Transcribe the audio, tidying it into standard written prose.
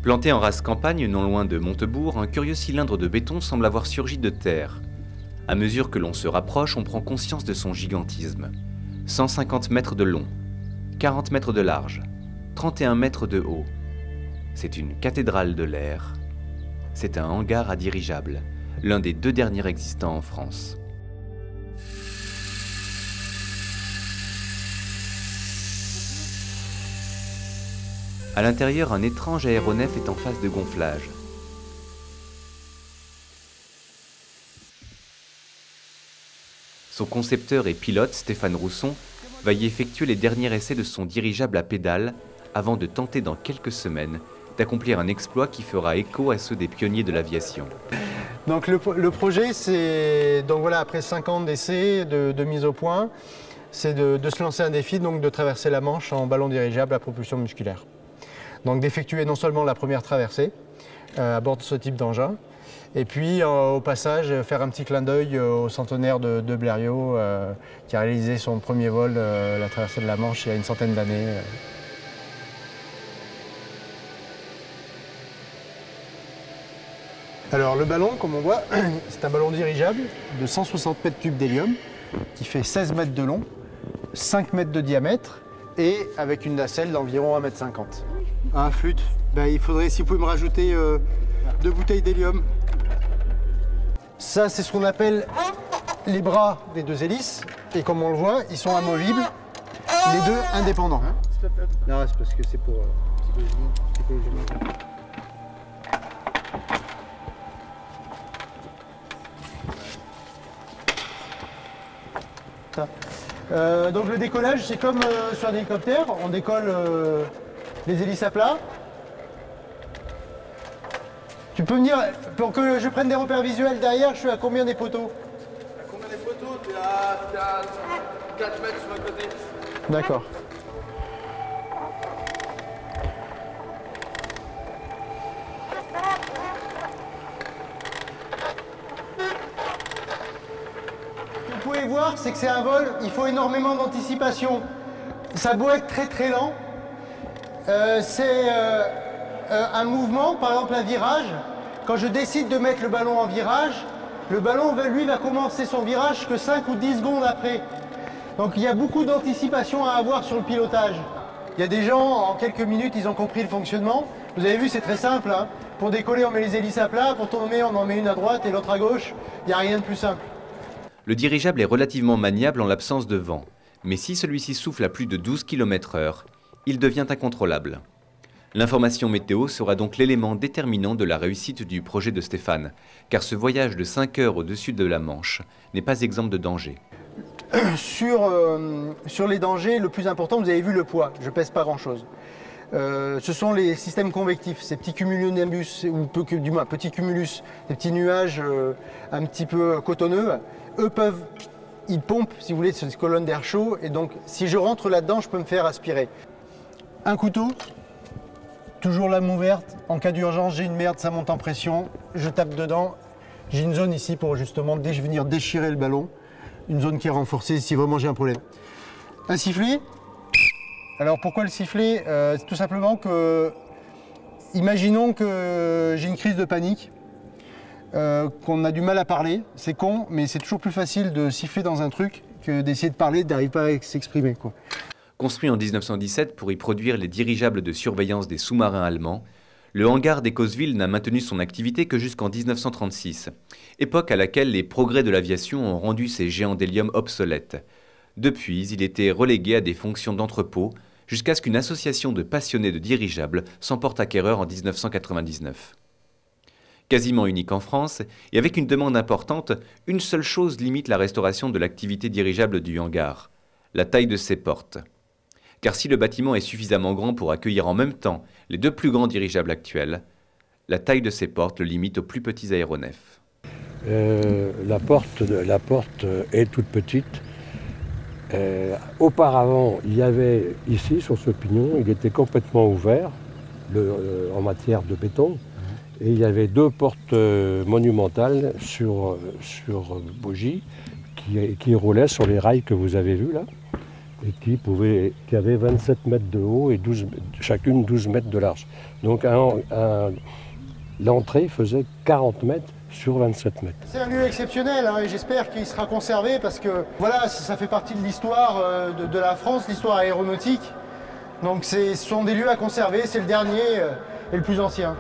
Planté en race campagne non loin de Montebourg, un curieux cylindre de béton semble avoir surgi de terre. À mesure que l'on se rapproche, on prend conscience de son gigantisme. 150 mètres de long, 40 mètres de large, 31 mètres de haut. C'est une cathédrale de l'air. C'est un hangar à dirigeables, l'un des 2 derniers existants en France. À l'intérieur, un étrange aéronef est en phase de gonflage. Son concepteur et pilote, Stéphane Rousson, va y effectuer les derniers essais de son dirigeable à pédales avant de tenter dans quelques semaines d'accomplir un exploit qui fera écho à ceux des pionniers de l'aviation. Donc le projet, c'est après 5 ans d'essais, de mise au point, c'est de se lancer un défi, donc de traverser la Manche en ballon dirigeable à propulsion musculaire. Donc d'effectuer non seulement la première traversée à bord de ce type d'engin, et puis au passage faire un petit clin d'œil au centenaire de Blériot qui a réalisé son premier vol, la traversée de la Manche, il y a une centaine d'années. Alors le ballon, comme on voit, c'est un ballon dirigeable de 160 mètres cubes d'hélium qui fait 16 mètres de long, 5 mètres de diamètre et avec une nacelle d'environ 1,50 m. Ah, flûte, il faudrait, si vous pouvez me rajouter 2 bouteilles d'hélium. Ça, c'est ce qu'on appelle les bras des 2 hélices. Et comme on le voit, ils sont amovibles, les 2 indépendants. Non, c'est parce que c'est pour psychologiquement. Donc le décollage, c'est comme sur un hélicoptère, on décolle les hélices à plat. Tu peux me dire, pour que je prenne des repères visuels derrière, je suis à combien des poteaux? À combien des poteaux? Tu es à 4 mètres sur un côté. D'accord. Vous pouvez voir, c'est que c'est un vol, il faut énormément d'anticipation. Ça doit être très très lent. C'est un mouvement, par exemple un virage. Quand je décide de mettre le ballon en virage, le ballon, lui, va commencer son virage que 5 ou 10 secondes après. Donc il y a beaucoup d'anticipation à avoir sur le pilotage. Il y a des gens, en quelques minutes, ils ont compris le fonctionnement. Vous avez vu, c'est très simple. Hein. Pour décoller, on met les hélices à plat. Pour tourner, on en met une à droite et l'autre à gauche. Il n'y a rien de plus simple. Le dirigeable est relativement maniable en l'absence de vent, mais si celui-ci souffle à plus de 12 km/h, il devient incontrôlable. L'information météo sera donc l'élément déterminant de la réussite du projet de Stéphane, car ce voyage de 5 heures au-dessus de la Manche n'est pas exempt de danger. Sur les dangers, le plus important, vous avez vu le poids, je pèse pas grand-chose. Ce sont les systèmes convectifs, ces petits cumulonimbus, ou du moins petits cumulus, des petits nuages un petit peu cotonneux. Eux ils pompent, si vous voulez, ces colonnes d'air chaud, et donc si je rentre là-dedans, je peux me faire aspirer. Un couteau, toujours lame ouverte, en cas d'urgence, j'ai une merde, ça monte en pression, je tape dedans. J'ai une zone ici pour justement venir déchirer le ballon, une zone qui est renforcée si vraiment j'ai un problème. Un sifflet. Alors pourquoi le sifflet? C'est tout simplement que, imaginons que j'ai une crise de panique, qu'on a du mal à parler, c'est con, mais c'est toujours plus facile de siffler dans un truc que d'essayer de parler, d'arriver pas à s'exprimer, quoi. Construit en 1917 pour y produire les dirigeables de surveillance des sous-marins allemands, le hangar d'Ecosville n'a maintenu son activité que jusqu'en 1936, époque à laquelle les progrès de l'aviation ont rendu ces géants d'hélium obsolètes. Depuis, il était relégué à des fonctions d'entrepôt, jusqu'à ce qu'une association de passionnés de dirigeables s'en porte acquéreur en 1999. Quasiment unique en France, et avec une demande importante, une seule chose limite la restauration de l'activité dirigeable du hangar, la taille de ses portes. Car si le bâtiment est suffisamment grand pour accueillir en même temps les 2 plus grands dirigeables actuels, la taille de ses portes le limite aux plus petits aéronefs. La porte est toute petite. Auparavant, il y avait ici, sur ce pignon, il était complètement ouvert en matière de béton. Et il y avait 2 portes monumentales sur bogie qui roulaient sur les rails que vous avez vus là. et qui avait 27 mètres de haut et chacune 12 mètres de large. Donc l'entrée faisait 40 mètres sur 27 mètres. C'est un lieu exceptionnel hein, et j'espère qu'il sera conservé parce que voilà, ça fait partie de l'histoire de la France, l'histoire aéronautique. Donc ce sont des lieux à conserver, c'est le dernier et le plus ancien.